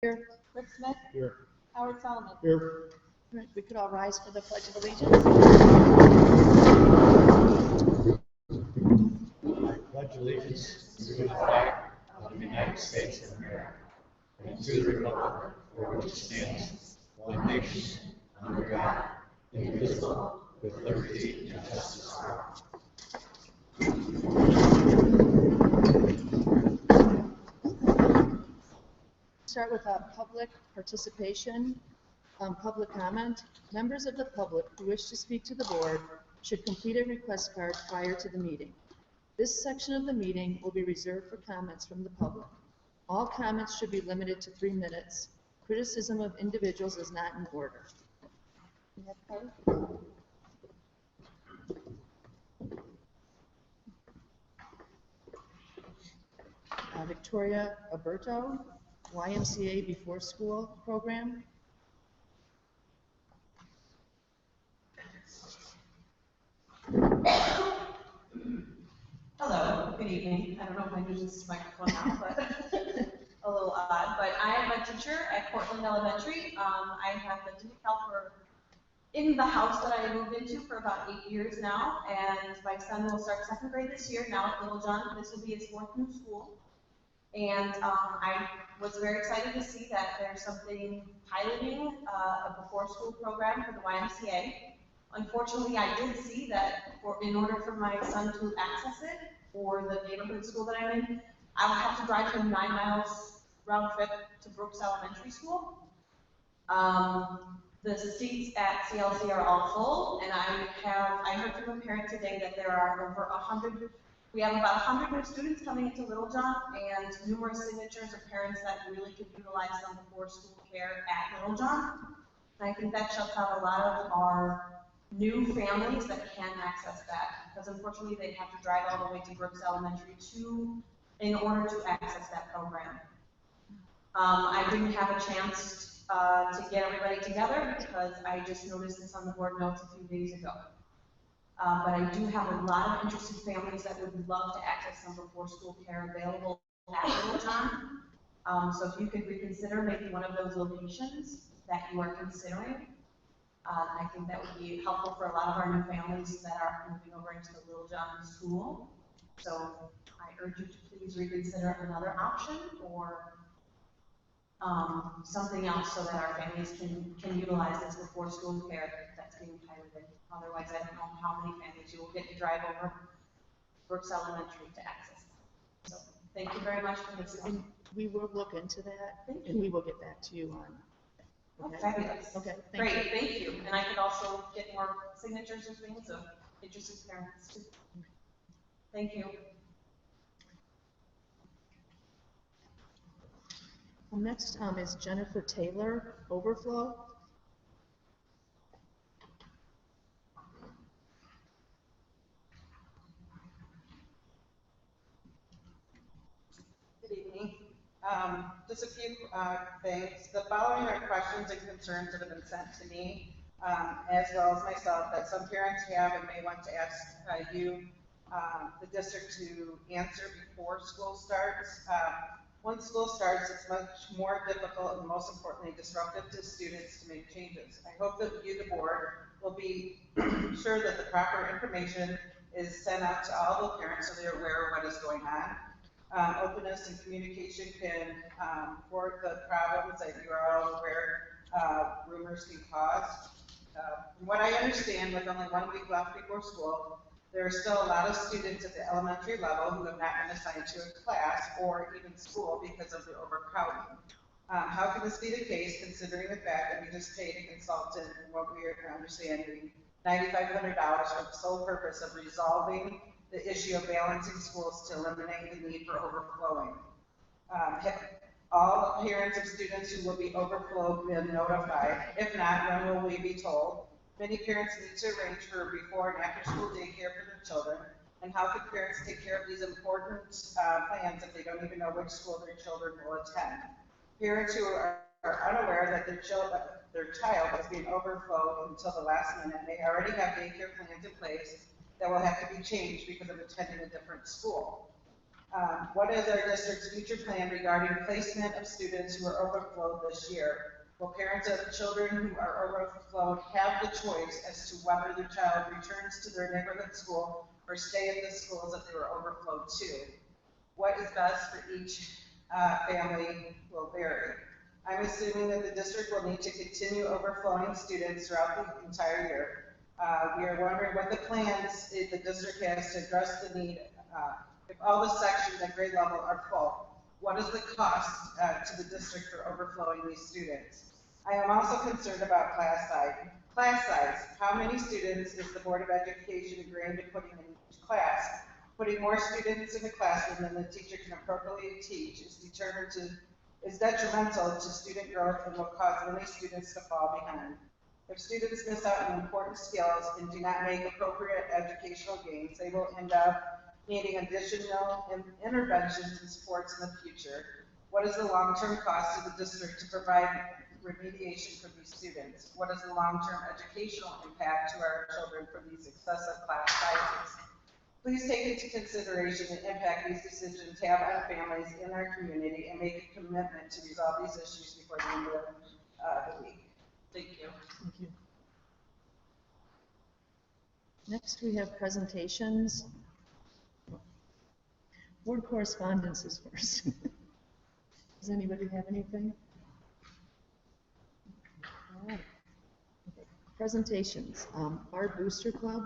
Here. Rick Smith. Here. Howard Solomon. Here. All right, we could all rise for the Pledge of Allegiance. I pledge allegiance to the flag of the United States of America and to the republic for which it stands, one nation, under God, indivisible, with liberty and justice for all. Start with public participation, public comment. Members of the public who wish to speak to the board should complete a request card prior to the meeting. This section of the meeting will be reserved for comments from the public. All comments should be limited to 3 minutes. Criticism of individuals is not in order. Victoria Alberto, YMCA Before School Program. Hello, good evening. I don't know if I use this microphone now, but a little odd. But I am a teacher at Portland Elementary. I have lived in Dekalb in the house that I moved into for about 8 years now, and my son will start 2nd grade this year, now at Little John. This will be his 4th new school. And I was very excited to see that there's something piloting a before-school program for the YMCA. Unfortunately, I did see that in order for my son to access it for the neighborhood school that I'm in, I would have to drive him 9 miles round trip to Brooks Elementary School. The seats at CLC are all full, and I heard from a parent today that there are over 100. We have about 100 new students coming into Little John, and numerous signatures of parents that really could utilize some before school care at Little John. And I think that shuts out a lot of our new families that can access that, because unfortunately they have to drive all the way to Brooks Elementary in order to access that program. I didn't have a chance to get everybody together because I just noticed this on the board notes a few days ago. But I do have a lot of interested families that would love to access some before school care available at Little John. So if you could reconsider maybe one of those locations that you are considering, I think that would be helpful for a lot of our new families that are moving over into the Little John school. So I urge you to please reconsider another option or something else so that our families can utilize this before school care that's being piloted. Otherwise, I don't know how many families you will get to drive over Brooks Elementary to access that. So thank you very much for listening. We will look into that, and we will get back to you on. Okay. Oh, fabulous. Okay, great, thank you. And I could also get more signatures and things of interested parents too. Thank you. Well, next is Jennifer Taylor, Overflow. Good evening. Just a few things. The following are questions and concerns that have been sent to me, as well as myself, that some parents have and may want to ask you, the district, to answer before school starts. Once school starts, it's much more difficult and most importantly disruptive to students to make changes. I hope that you, the board, will be sure that the proper information is sent out to all the parents so they're aware of what is going on. Openness and communication can thwart the problems that you are all aware rumors can cause. From what I understand, with only 1 week left before school, there are still a lot of students at the elementary level who have not been assigned to a class or even school because of the overcrowding. How can this be the case, considering the fact that we just paid a consultant, from what we are understanding, $9,500 for the sole purpose of resolving the issue of balancing schools to eliminate the need for overflowing? Have all parents of students who will be overflowed been notified? If not, when will we be told? Many parents need to arrange for before and after school daycare for their children. And how can parents take care of these important plans if they don't even know which school their children will attend? Parents who are unaware that their child is being overflowed until the last minute may already have daycare plans in place that will have to be changed because of attending a different school. What is our district's future plan regarding placement of students who are overflowed this year? Will parents of children who are overflowed have the choice as to whether their child returns to their neighborhood school or stay at the schools that they were overflowed to? What is best for each family will vary. I'm assuming that the district will need to continue overflowing students throughout the entire year. We are wondering what the plans the district has to address the need if all the sections at grade level are full. What is the cost to the district for overflowing these students? I am also concerned about class size. How many students is the Board of Education agreeing to putting in each class? Putting more students in the classroom than the teacher can appropriately teach is detrimental to student growth and will cause many students to fall behind. If students miss out on important skills and do not make appropriate educational gains, they will end up needing additional interventions and supports in the future. What is the long-term cost to the district to provide remediation for these students? What is the long-term educational impact to our children from these excessive class sizes? Please take into consideration the impact these decisions have on families in our community and make a commitment to resolve these issues before the end of the week. Thank you. Thank you. Next, we have presentations. Board correspondence is first. Does anybody have anything? All right. Okay. Presentations. Our Booster Club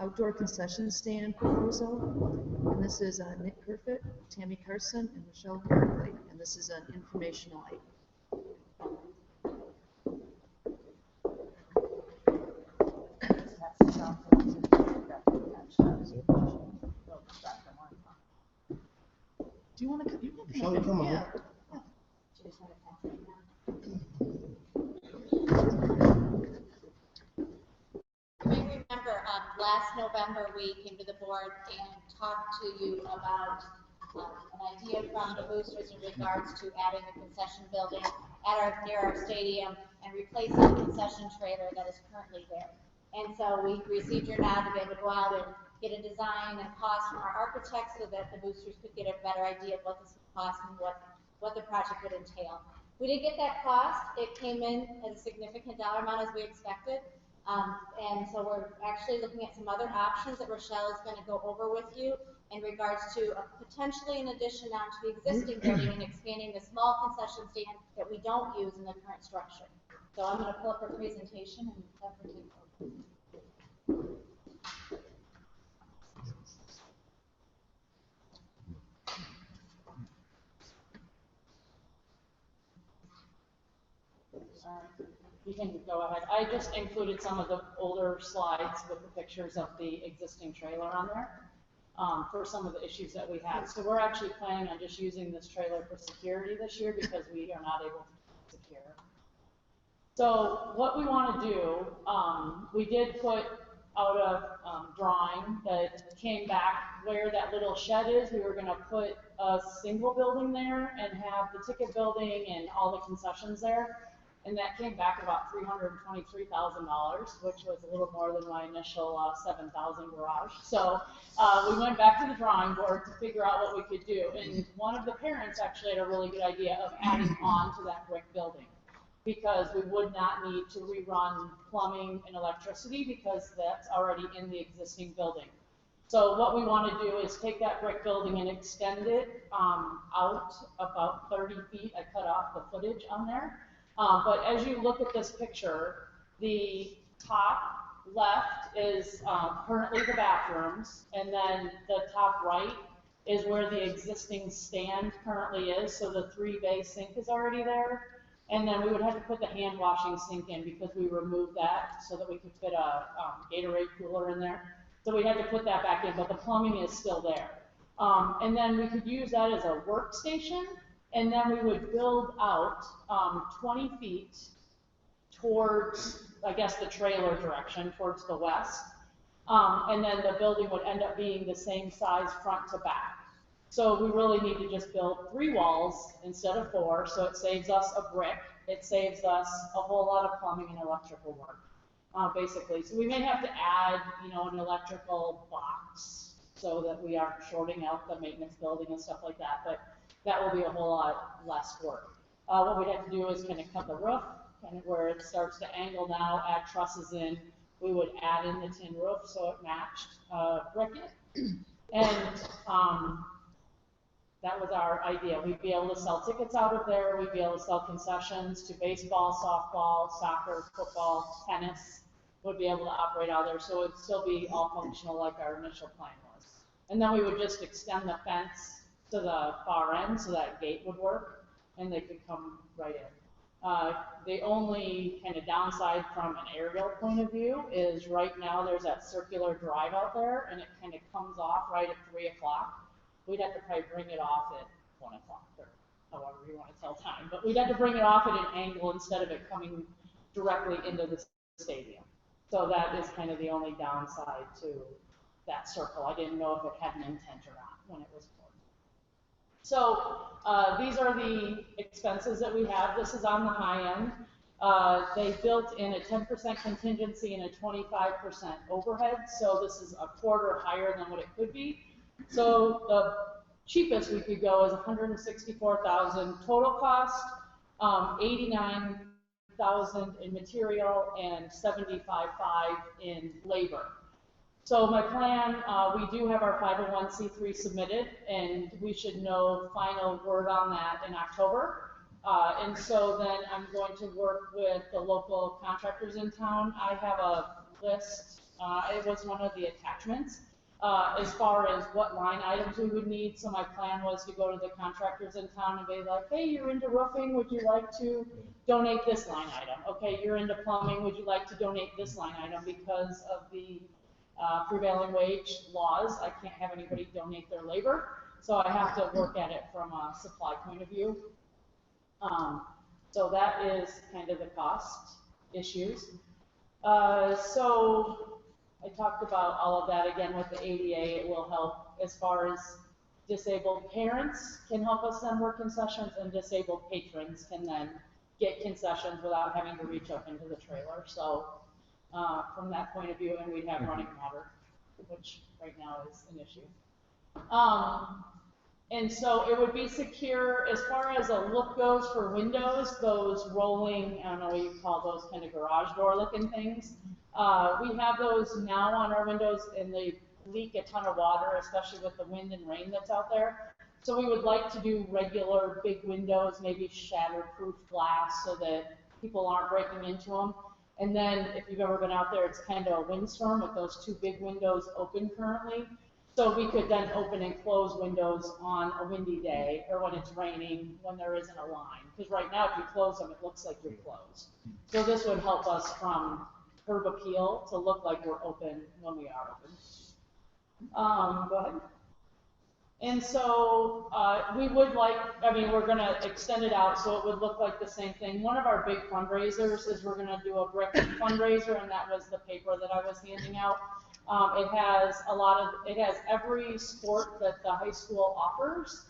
outdoor concession stand proposal. And this is Nick Kerfoot, Tammy Carson, and Michelle Berkeley. And this is an informational item. Do you want to? You can come up. Yeah. You may remember last November we came to the board and talked to you about an idea from the boosters in regards to adding a concession building at near our stadium and replacing the concession trailer that is currently there. And so we received your nod to be able to go out and get a design and cost from our architects so that the boosters could get a better idea of what this would cost and what the project would entail. We did get that cost. It came in at a significant dollar amount as we expected. And so we're actually looking at some other options that Rochelle is going to go over with you in regards to potentially an addition onto the existing building and expanding the small concession stand that we don't use in the current structure. So I'm going to pull up her presentation and have her take over. You can go ahead. I just included some of the older slides with the pictures of the existing trailer on there for some of the issues that we had. So we're actually planning on just using this trailer for security this year because we are not able to secure. So what we want to do, we did put out a drawing that came back where that little shed is. We were going to put a single building there and have the ticket building and all the concessions there. And that came back about $323,000, which was a little more than my initial $7,000 garage. So we went back to the drawing board to figure out what we could do. And one of the parents actually had a really good idea of adding on to that brick building, because we would not need to rerun plumbing and electricity because that's already in the existing building. So what we want to do is take that brick building and extend it out about 30 feet. I cut off the footage on there. But as you look at this picture, the top left is currently the bathrooms, and then the top right is where the existing stand currently is. So the 3-bay sink is already there. And then we would have to put the hand washing sink in because we removed that so that we could fit a Gatorade cooler in there. So we had to put that back in, but the plumbing is still there. And then we could use that as a workstation, and then we would build out 20 feet towards, I guess, the trailer direction, towards the west. And then the building would end up being the same size front to back. So we really need to just build 3 walls instead of 4, so it saves us a brick. It saves us a whole lot of plumbing and electrical work, basically. So we may have to add, an electrical box so that we aren't shorting out the maintenance building and stuff like that, but that will be a whole lot less work. What we'd have to do is kind of cut the roof, kind of where it starts to angle now, add trusses in. We would add in the tin roof so it matched brick it. And that was our idea. We'd be able to sell tickets out of there. We'd be able to sell concessions to baseball, softball, soccer, football, tennis. Would be able to operate out there, so it'd still be all functional like our initial plan was. And then we would just extend the fence to the far end so that gate would work, and they could come right in. The only kind of downside from an aerial point of view is right now there's that circular drive out there, and it kind of comes off right at 3 o'clock. We'd have to probably bring it off at 1 o'clock, or however you want to tell time. But we'd have to bring it off at an angle instead of it coming directly into the stadium. So that is kind of the only downside to that circle. I didn't know if it had an intent or not when it was poured. So these are the expenses that we have. This is on the high end. They built in a 10% contingency and a 25% overhead. So this is a quarter higher than what it could be. So the cheapest we could go is $164,000 total cost, $89,000 in material, and $75,500 in labor. So my plan, we do have our 501c3 submitted, and we should know final word on that in October. And so then I'm going to work with the local contractors in town. I have a list, it was one of the attachments, as far as what line items we would need. So my plan was to go to the contractors in town and be like, hey, you're into roofing, would you like to donate this line item? Okay, you're into plumbing, would you like to donate this line item? Because of the prevailing wage laws, I can't have anybody donate their labor, so I have to work at it from a supply point of view. So that is kind of the cost issues. So I talked about all of that again with the ADA. It will help as far as disabled parents can help us then work concessions, and disabled patrons can then get concessions without having to reach up into the trailer. So from that point of view, and we'd have running water, which right now is an issue. And so it would be secure as far as a look goes for windows, those rolling, I don't know what you call those, kind of garage door looking things. We have those now on our windows, and they leak a ton of water, especially with the wind and rain that's out there. So we would like to do regular big windows, maybe shatterproof glass so that people aren't breaking into them. And then if you've ever been out there, it's kind of a windstorm with those two big windows open currently. So we could then open and close windows on a windy day, or when it's raining, when there isn't a line. Because right now, if you close them, it looks like you're closed. So this would help us from curb appeal to look like we're open when we are open. Go ahead. And so we would like, I mean, we're going to extend it out so it would look like the same thing. One of our big fundraisers is we're going to do a brick fundraiser, and that was the paper that I was handing out. It has every sport that the high school offers,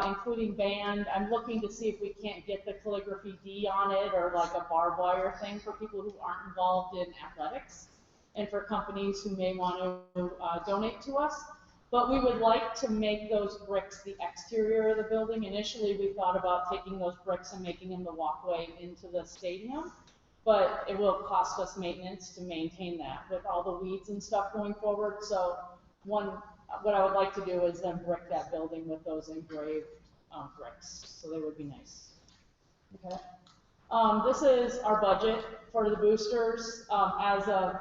including band. I'm looking to see if we can't get the calligraphy D on it, or like a barbed wire thing for people who aren't involved in athletics, and for companies who may want to donate to us. But we would like to make those bricks the exterior of the building. Initially, we thought about taking those bricks and making them the walkway into the stadium. But it will cost us maintenance to maintain that with all the weeds and stuff going forward. So what I would like to do is then brick that building with those engraved bricks. So they would be nice. Okay. This is our budget for the boosters as of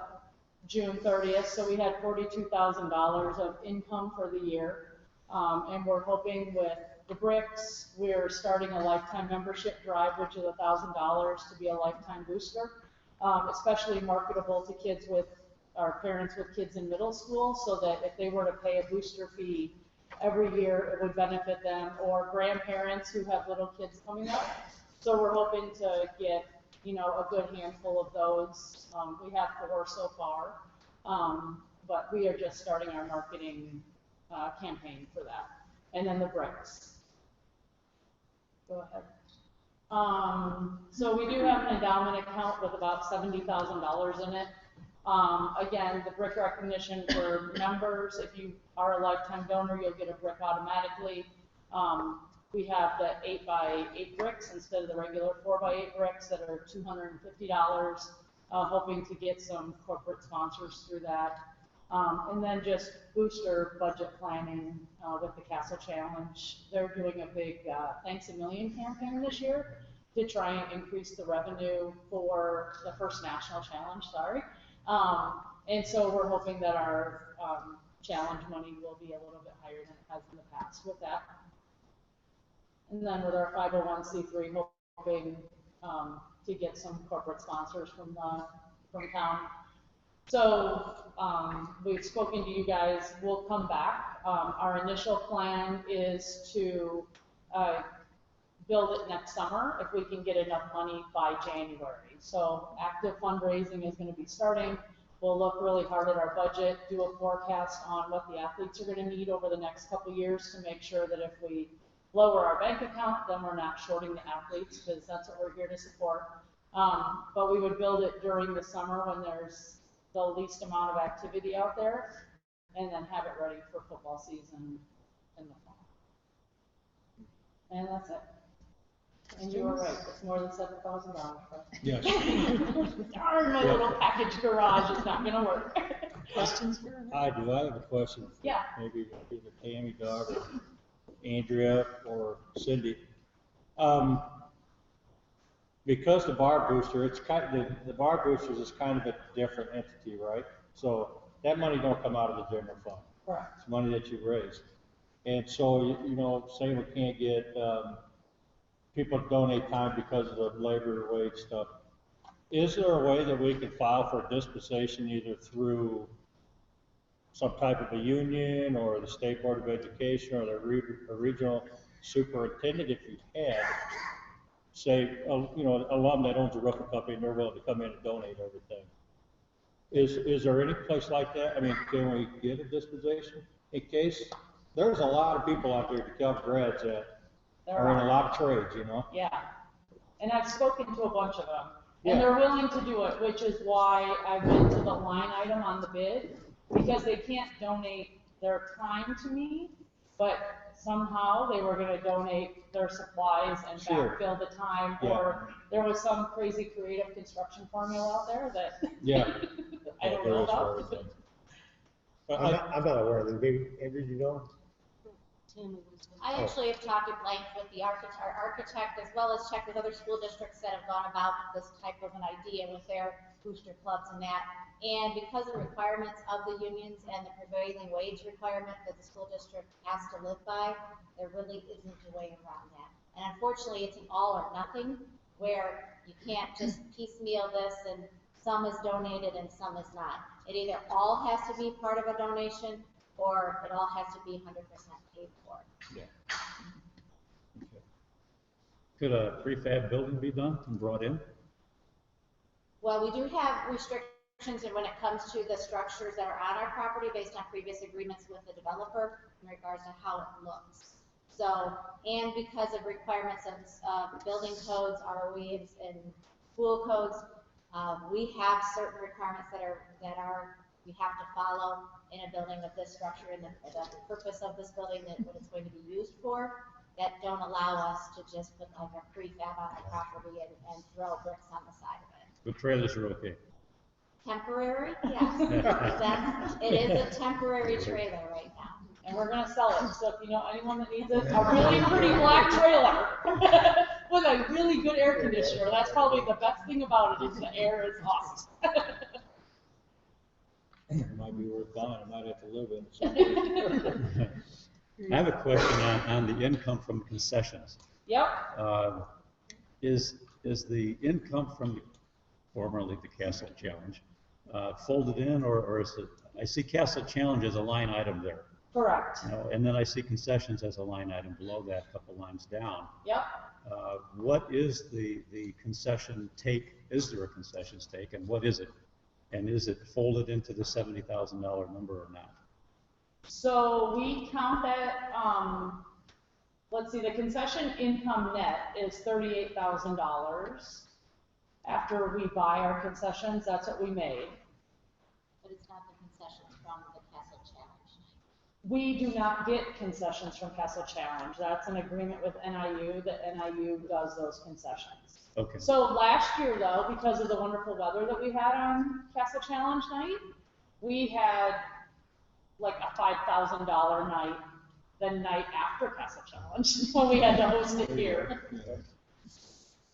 June 30th. So we had $42,000 of income for the year. And we're hoping with the bricks, we're starting a lifetime membership drive, which is $1,000 to be a lifetime booster, especially marketable to kids with, or parents with kids in middle school, so that if they were to pay a booster fee every year, it would benefit them, or grandparents who have little kids coming up. So we're hoping to get, you know, a good handful of those. We have 4 so far, but we are just starting our marketing campaign for that. And then the bricks. Go ahead. So we do have an endowment account with about $70,000 in it. Again, the brick recognition for members, if you are a lifetime donor, you'll get a brick automatically. We have the 8x8 bricks instead of the regular 4x8 bricks that are $250, hoping to get some corporate sponsors through that. And then just booster budget planning with the Castle Challenge. They're doing a big Thanks a Million campaign this year to try and increase the revenue for the first national challenge, and so we're hoping that our challenge money will be a little bit higher than it has in the past with that. And then with our 501c3, hoping to get some corporate sponsors from town. So we've spoken to you guys. We'll come back. Our initial plan is to build it next summer if we can get enough money by January. So active fundraising is going to be starting. We'll look really hard at our budget, do a forecast on what the athletes are going to need over the next couple years to make sure that if we lower our bank account, then we're not shorting the athletes, because that's what we're here to support. But we would build it during the summer when there's the least amount of activity out there, and then have it ready for football season in the fall. And that's it. And you were right, it's more than $7,000. Yes. Darn, my little package garage is not gonna work. Questions for her? I do. I have a question. For Yeah. Maybe either Tammy, Doug, or Andrea, or Cindy. Because the bar booster, it's kind of, the bar boosters is kind of a different entity, right? So that money don't come out of the general fund. Correct. It's money that you raise. And so, you know, say we can't get people to donate time because of the labor wage stuff. Is there a way that we can file for dispensation either through some type of a union or the State Board of Education or the regional superintendent, if you had, say, you know, an alum that owns a roofing company and they're willing to come in and donate everything? Is there any place like that? I mean, can we get a dispensation in case? There's a lot of people out there, Dekalb grads, that are in a lot of trades, you know? Yeah, and I've spoken to a bunch of them, Yeah. and they're willing to do it, which is why I went to the line item on the bid, because they can't donate their time to me, but somehow they were gonna donate their supplies and Sure. backfill the time, Yeah. or there was some crazy creative construction formula out there that Yeah. I don't know about. I'm not aware of it. Maybe, Andrew, you know? I actually have talked at length with our architect, as well as checked with other school districts that have gone about this type of an idea with their booster clubs and that. And because of the requirements of the unions and the prevailing wage requirement that the school district has to live by, there really isn't a way around that. And unfortunately, it's an all or nothing, where you can't just piecemeal this and some is donated and some is not. It either all has to be part of a donation, or it all has to be 100% paid for. Yeah. Okay. Could a prefab building be done and brought in? Well, we do have restrictions when it comes to the structures that are on our property based on previous agreements with the developer in regards to how it looks. So, and because of requirements of building codes, ROEs, and school codes, we have certain requirements that we have to follow in a building of this structure and the purpose of this building, that what it's going to be used for, that don't allow us to just put like a prefab on our property and throw bricks on the side of it. The trailers are okay. Temporary, yes. It is a temporary trailer right now. And we're gonna sell it, so if you know anyone that needs it, a really pretty black trailer with a really good air conditioner, that's probably the best thing about it, is the air is awesome. It might be worth buying. I might have to live in it someday. I have a question on the income from concessions. Yep, Is the income from formerly the Castle Challenge folded in, or is it? I see Castle Challenge as a line item there. correct, You know, and then I see concessions as a line item below that, a couple lines down. yep. What is the concession take? Is there a concessions take, and what is it? And is it folded into the $70,000 number or not? So we count that, let's see, the concession income net is $38,000. After we buy our concessions, that's what we made. but it's not the concessions from the Castle Challenge night. We do not get concessions from Castle Challenge. That's an agreement with NIU, that NIU does those concessions. Okay. So last year though, because of the wonderful weather that we had on Castle Challenge night, we had like a $5,000 night the night after Castle Challenge when we had to host it here.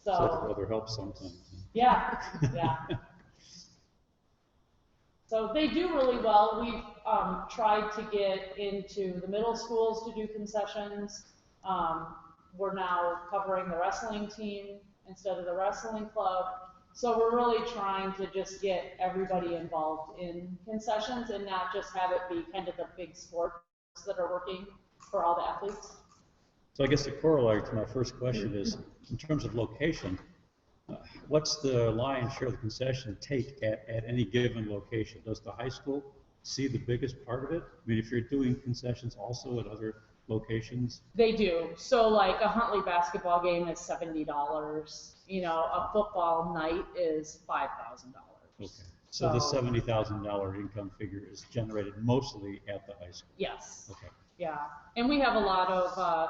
So the So, weather helps sometimes. yeah, yeah. So they do really well. We've tried to get into the middle schools to do concessions. We're now covering the wrestling team instead of the wrestling club. So we're really trying to just get everybody involved in concessions and not just have it be kind of the big sports that are working for all the athletes. So I guess the corollary to my first question is, in terms of location, what's the lion's share of the concession take at any given location? Does the high school see the biggest part of it? I mean, if you're doing concessions also at other locations? They do. So like a Huntley basketball game is $70. You know, a football night is $5,000. Okay. So the $70,000 income figure is generated mostly at the high school? Yes. Okay. Yeah. And we have a lot of,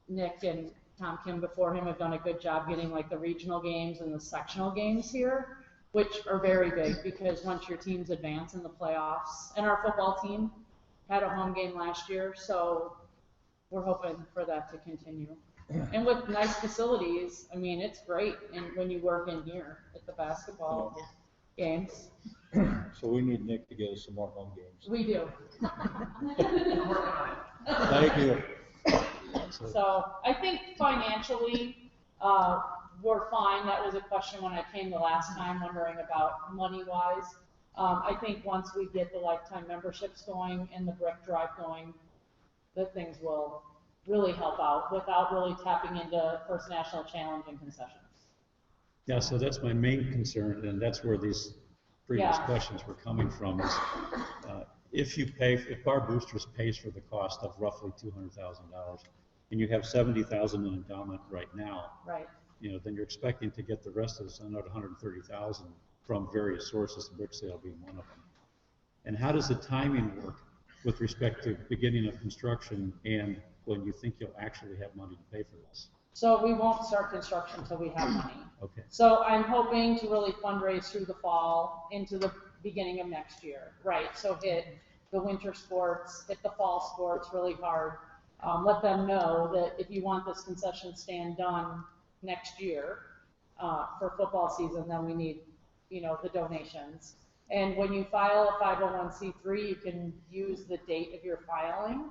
Nick and Tom Kim before him have done a good job getting like the regional games and the sectional games here, which are very big because once your teams advance in the playoffs, and our football team had a home game last year, so we're hoping for that to continue. And with nice facilities, I mean, it's great. And when you work in here at the basketball games, So we need Nick to get us some more home games. we do. Thank you. So I think financially, we're fine. That was a question when I came the last time, wondering about money-wise. I think once we get the lifetime memberships going and the brick drive going, the things will really help out without really tapping into First National Challenge and concessions. Yeah, so that's my main concern, and that's where these previous questions were coming from. Is if Bar Boosters pays for the cost of roughly $200,000, and you have $70,000 in endowment right now, right? You know, then you're expecting to get the rest of this another $130,000 from various sources, the brick sale being one of them. And how does the timing work with respect to beginning of construction and when you think you'll actually have money to pay for this? So we won't start construction until we have money. Okay. So I'm hoping to really fundraise through the fall into the beginning of next year, right? So hit the winter sports, hit the fall sports really hard. Let them know that if you want this concession stand done next year for football season, then we need, you know, the donations. And when you file a 501c3, you can use the date of your filing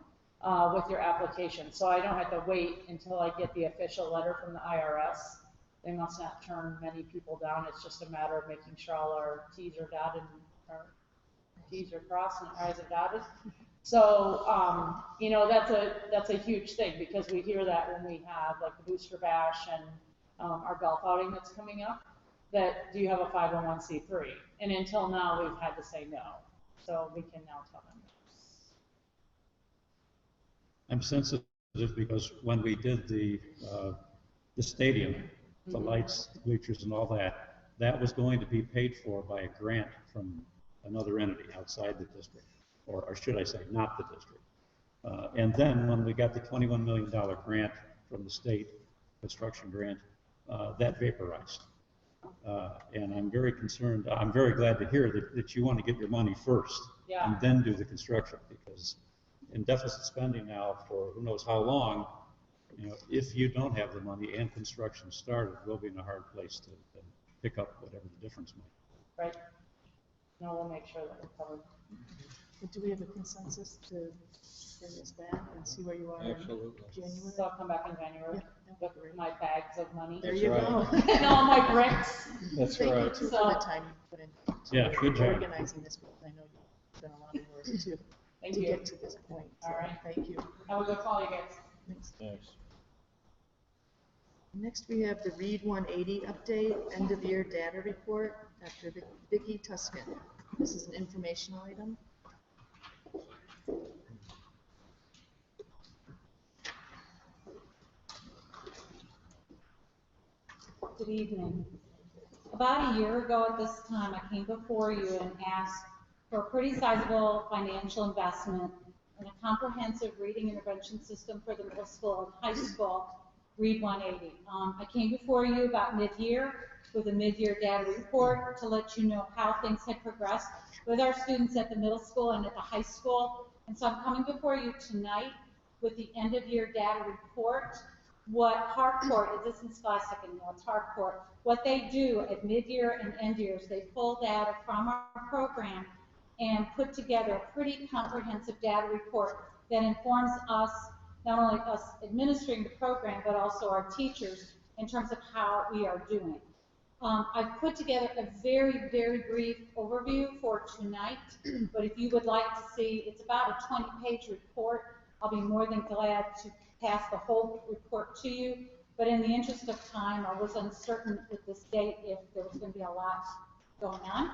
with your application. So I don't have to wait until I get the official letter from the IRS. They must not turn many people down. It's just a matter of making sure all our T's are dotted and our T's are crossed and I's are dotted. So, you know, that's a huge thing because we hear that when we have like the Booster Bash and our golf outing that's coming up, that do you have a 501c3? And until now, we've had to say no. So we can now tell them. I'm sensitive because when we did the stadium, the lights, the bleachers, and all that, that was going to be paid for by a grant from another entity outside the district, or should I say, not the district. And then when we got the $21 million grant from the state, construction grant, that vaporized. And I'm very concerned, I'm very glad to hear that you want to get your money first and then do the construction, because in deficit spending now for who knows how long, you know, if you don't have the money and construction started, we'll be in a hard place to pick up whatever the difference might be. Right. No, we'll make sure that we're covered. But do we have a consensus to bring this back and see where you are Absolutely. in January? So I'll come back in January with my bags of money. There you go. And all my bricks. That's Thank you right. too for the time you put in. Yeah, good job. Organizing this, because I know you've done a lot of work to Thank you. get to this point. So All right. Thank you. Have a good call, you guys. Thanks. Next, we have the Read 180 update, end of year data report, Dr. Vicki Tuscan. This is an informational item. Good evening. About a year ago at this time, I came before you and asked for a pretty sizable financial investment in a comprehensive reading intervention system for the middle school and high school, Read 180. I came before you about mid-year with a mid-year data report to let you know how things had progressed with our students at the middle school and at the high school. And so I'm coming before you tonight with the end-of-year data report. What Harcourt, it isn't Scholastic anymore, it's Harcourt, what they do at mid-year and end-year is they pull data from our program and put together a pretty comprehensive data report that informs us, not only us administering the program, but also our teachers in terms of how we are doing. I've put together a very, very brief overview for tonight, but if you would like to see, it's about a 20-page report. I'll be more than glad to pass the whole report to you, but in the interest of time, I was uncertain with this date if there was going to be a lot going on.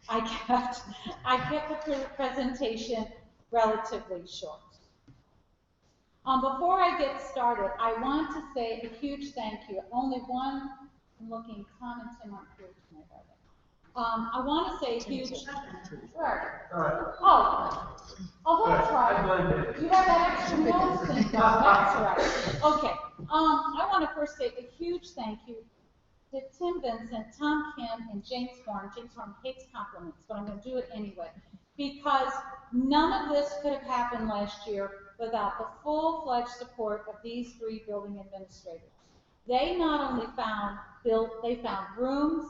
I kept the presentation relatively short. Before I get started, I want to say a huge thank you. Only one, I'm looking, Tom and Tim aren't here tonight, are they? I want to say a huge, where? Oh, that's right. You have that extra notes thing, that's right. Okay, I want to first say a huge thank you to Tim Vincent, Tom Kim, and James Horn. James Horn hates compliments, but I'm going to do it anyway, because none of this could have happened last year without the full-fledged support of these three building administrators. They not only found rooms,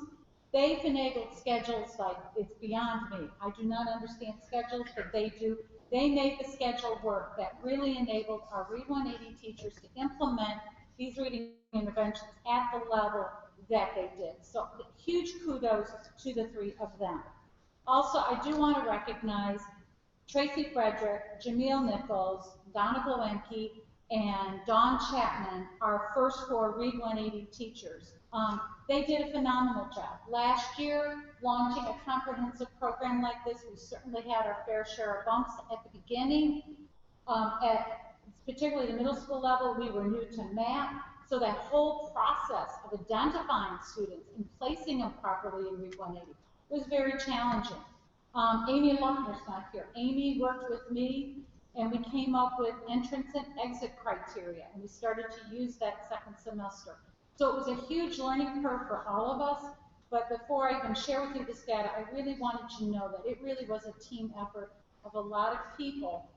they finagled schedules like it's beyond me. I do not understand schedules, but they do. They made the schedule work that really enabled our Read 180 teachers to implement these reading interventions at the level that they did. So huge kudos to the three of them. Also, I do want to recognize Tracy Frederick, Jameel Nichols, Donna Glewenke, and Dawn Chapman, our first four Read 180 teachers. They did a phenomenal job. Last year, launching a comprehensive program like this, we certainly had our fair share of bumps at the beginning. Particularly the middle school level, we were new to math, so that whole process of identifying students and placing them properly in Read 180 was very challenging. Amy Luckner's not here. Amy worked with me, and we came up with entrance and exit criteria, and we started to use that second semester. So it was a huge learning curve for all of us, but before I even share with you this data, I really wanted you to know that it really was a team effort of a lot of people,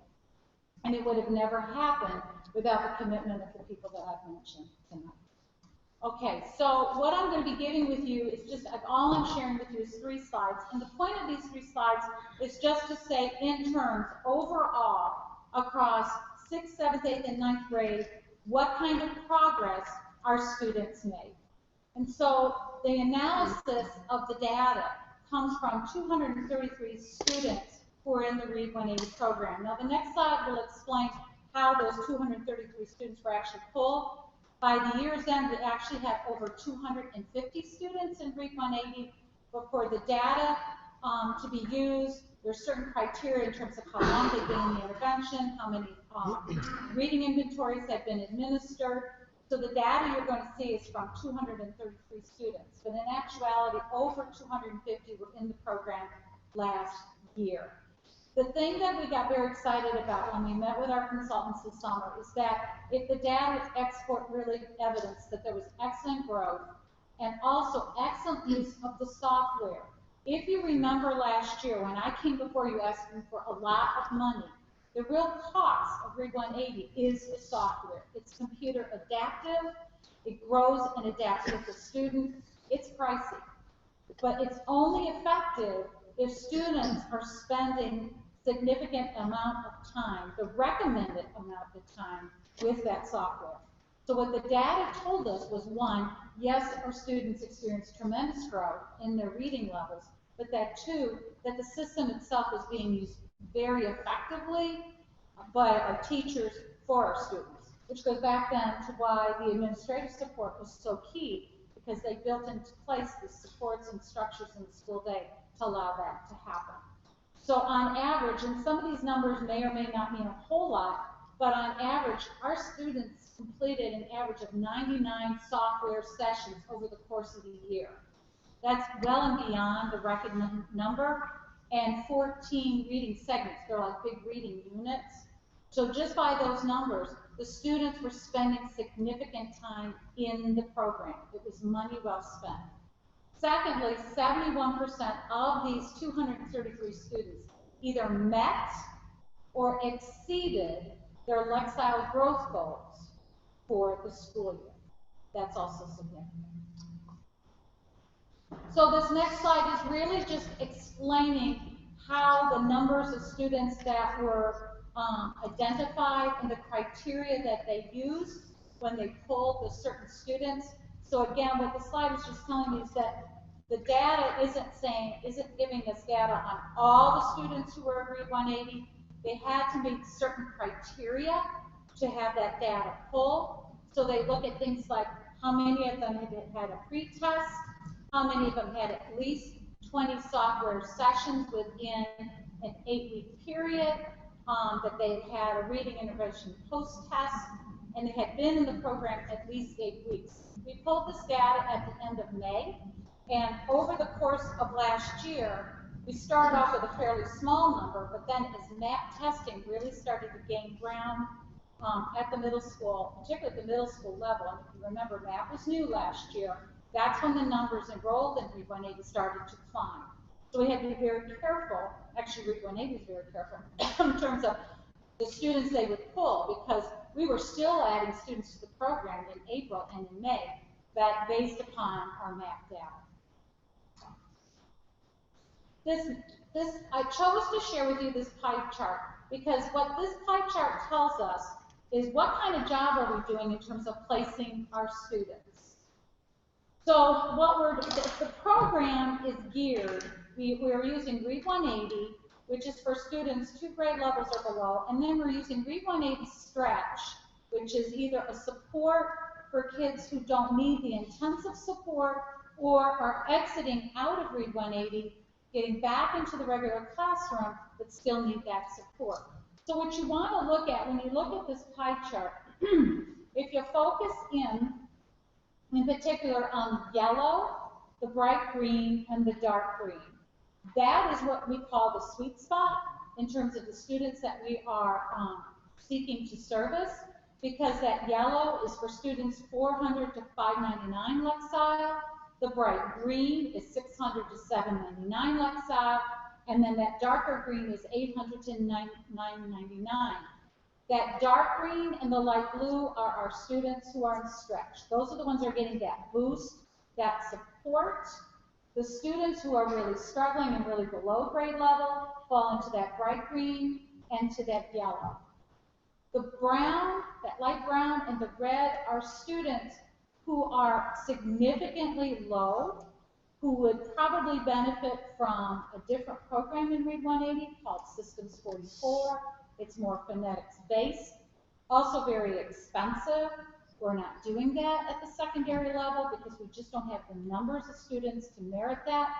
and it would have never happened without the commitment of the people that I've mentioned tonight. Okay, so what I'm going to be giving with you is just, all I'm sharing with you is 3 slides, and the point of these 3 slides is just to say in terms, overall, across 6th, 7th, 8th, and 9th grade, what kind of progress our students made. And so the analysis of the data comes from 233 students who are in the Read 180 program. Now the next slide will explain how those 233 students were actually pulled. By the year's end, we actually had over 250 students in Read 180, but for the data to be used, there's certain criteria in terms of how long they've been in the intervention, how many reading inventories have been administered. So the data you're going to see is from 233 students, but in actuality, over 250 were in the program last year. The thing that we got very excited about when we met with our consultants this summer is that if the data with export really evidenced that there was excellent growth and also excellent use of the software. If you remember last year when I came before you asking for a lot of money, the real cost of Read 180 is the software. It's computer adaptive. It grows and adapts with the student. It's pricey, but it's only effective if students are spending significant amount of time, the recommended amount of time, with that software. So what the data told us was, 1, yes, our students experienced tremendous growth in their reading levels, but that 2, that the system itself was being used very effectively by our teachers for our students, which goes back then to why the administrative support was so key, because they built into place the supports and structures in the school day to allow that to happen. So on average, and some of these numbers may or may not mean a whole lot, but on average, our students completed an average of 99 software sessions over the course of the year. That's well and beyond the recommended number, and 14 reading segments. They're like big reading units. So just by those numbers, the students were spending significant time in the program. It was money well spent. Secondly, 71% of these 233 students either met or exceeded their Lexile growth goals for the school year. That's also significant. So this next slide is really just explaining how the numbers of students that were identified and the criteria that they used when they pulled the certain students. So again, what the slide is just telling you is that the data isn't giving us data on all the students who were agreed 180. They had to meet certain criteria to have that data pull. So they look at things like how many of them had a pre-test, how many of them had at least 20 software sessions within an 8-week period, that they had a reading intervention post-test, and they had been in the program at least 8 weeks. We pulled this data at the end of May, and over the course of last year, we started off with a fairly small number, but then as MAP testing really started to gain ground at the middle school, particularly at the middle school level, and if you remember, MAP was new last year, that's when the numbers enrolled in Read 180 started to climb. So we had to be very careful, actually Read 180 was very careful, in terms of the students they would pull, because we were still adding students to the program in April and in May, that based upon our MAP data. I chose to share with you this pie chart because what this pie chart tells us is what kind of job are we doing in terms of placing our students. So the program is geared, we're using Read 180, which is for students 2 grade levels or below, and then we're using Read 180 Stretch, which is either a support for kids who don't need the intensive support or are exiting out of Read 180, getting back into the regular classroom, but still need that support. So what you want to look at when you look at this pie chart, if you focus in particular on yellow, the bright green, and the dark green, that is what we call the sweet spot in terms of the students that we are seeking to service, because that yellow is for students 400 to 599 Lexile, the bright green is 600 to 799 Lexile, and then that darker green is 800 to 999. That dark green and the light blue are our students who are in stretch. Those are the ones that are getting that boost, that support. The students who are really struggling and really below grade level fall into that bright green and to that yellow. The brown, that light brown, and the red are students who are significantly low, who would probably benefit from a different program in Read 180 called Systems 44. It's more phonetics based, also very expensive. We're not doing that at the secondary level because we just don't have the numbers of students to merit that.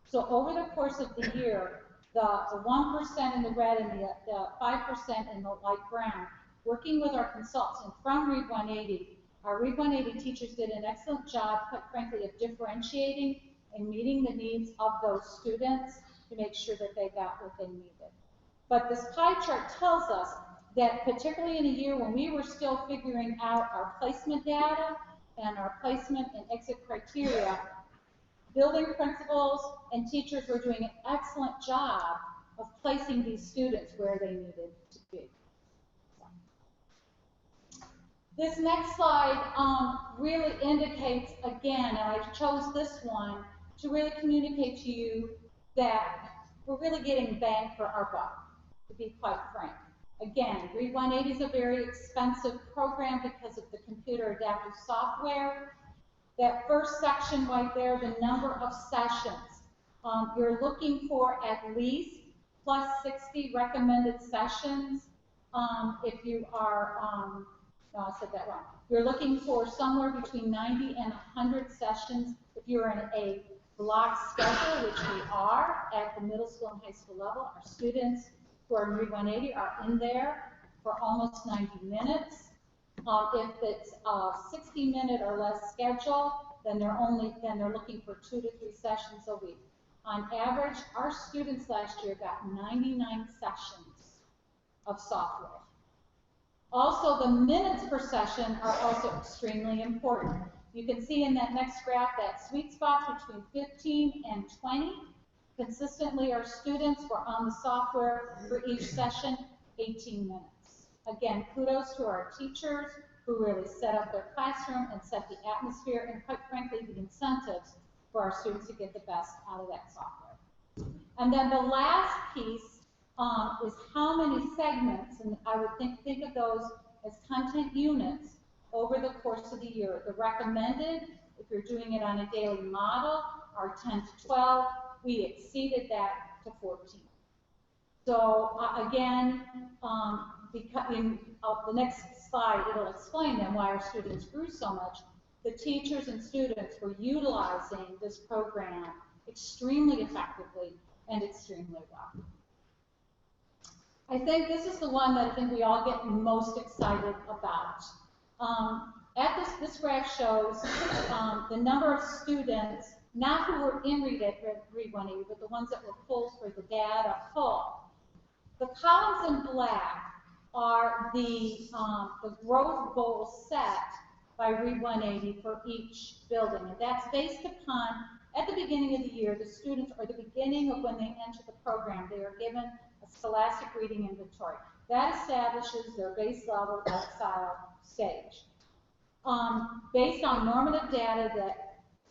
So over the course of the year, the 1% in the red and the 5% in the light brown, working with our consultants from Read 180, our Read 180 teachers did an excellent job, quite frankly, of differentiating and meeting the needs of those students to make sure that they got what they needed. But this pie chart tells us that particularly in a year when we were still figuring out our placement data and our placement and exit criteria, building principals and teachers were doing an excellent job of placing these students where they needed to be. This next slide really indicates, again, and I chose this one to really communicate to you that we're really getting bang for our buck, to be quite frank. Again, Read 180 is a very expensive program because of the computer adaptive software. That first section right there, the number of sessions, you're looking for at least plus 60 recommended sessions. If you are, no, I said that wrong. You're looking for somewhere between 90 and 100 sessions if you're in a block schedule, which we are at the middle school and high school level. Our students who are in Read 180 are in there for almost 90 minutes. If it's a 60-minute or less schedule, then they're looking for 2 to 3 sessions a week. on average, our students last year got 99 sessions of software. Also, the minutes per session are also extremely important. You can see in that next graph that sweet spot between 15 and 20. Consistently, our students were on the software for each session 18 minutes. Again, kudos to our teachers who really set up their classroom and set the atmosphere and, quite frankly, the incentives for our students to get the best out of that software. And then the last piece is how many segments, and I would think of those as content units over the course of the year. The recommended, if you're doing it on a daily model, are 10 to 12. We exceeded that to 14. So again, because in the next slide, it'll explain then why our students grew so much. The teachers and students were utilizing this program extremely effectively and extremely well. I think this is the one that I think we all get most excited about. This graph shows the number of students, not who were in Read 180, but the ones that were pulled for the data pull. The columns in black are the growth goals set by Read 180 for each building. And that's based upon, at the beginning of the year, the students, or the beginning of when they enter the program, they are given a scholastic reading inventory. That establishes their base level style stage. Based on normative data that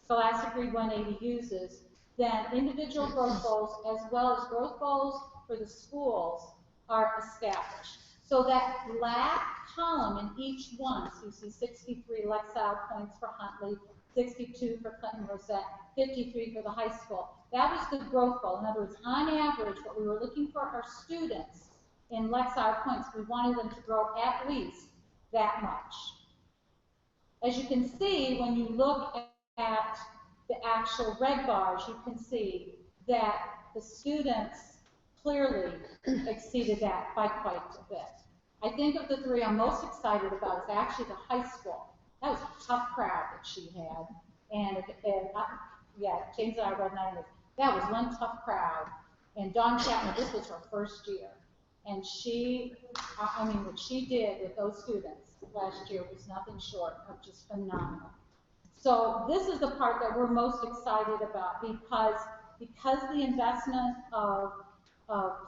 Scholastic Read 180 uses, then individual growth goals as well as growth goals for the schools are established. So that black column in each one, so you see 63 Lexile points for Huntley, 62 for Clinton Rosette, 53 for the high school. That was the growth goal. In other words, on average, what we were looking for our students in Lexile points, we wanted them to grow at least that much. As you can see, when you look at the actual red bars, you can see that the students clearly exceeded that by quite a bit. I think of the three I'm most excited about is actually the high school. That was a tough crowd that she had. And James and I read that was one tough crowd. And Dawn Chapman, this was her first year. And what she did with those students last year was nothing short of just phenomenal. So this is the part that we're most excited about because the investment of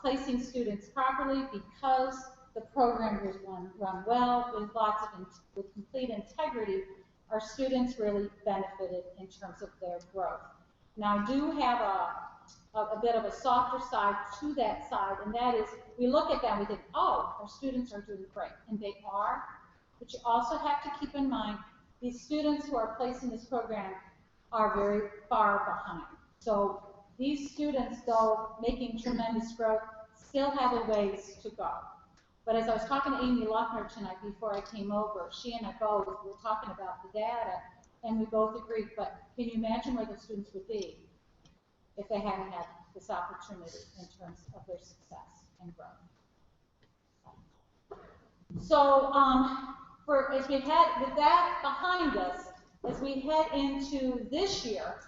placing students properly, because the program was run well with complete integrity, our students really benefited in terms of their growth. Now, I do have a bit of a softer side to that side, and that is we look at that and we think, oh, our students are doing great, and they are, but you also have to keep in mind these students who are placed in this program are very far behind. So these students, though making tremendous growth, still have a ways to go. But as I was talking to Amy Lochner tonight before I came over, she and I both were talking about the data, and we both agreed, but can you imagine where the students would be if they hadn't had this opportunity in terms of their success and growth? So as we head, with that behind us, as we head into this year,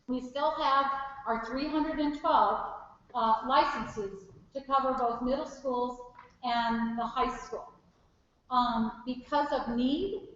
we still have our 312 licenses to cover both middle schools and the high school. Because of need,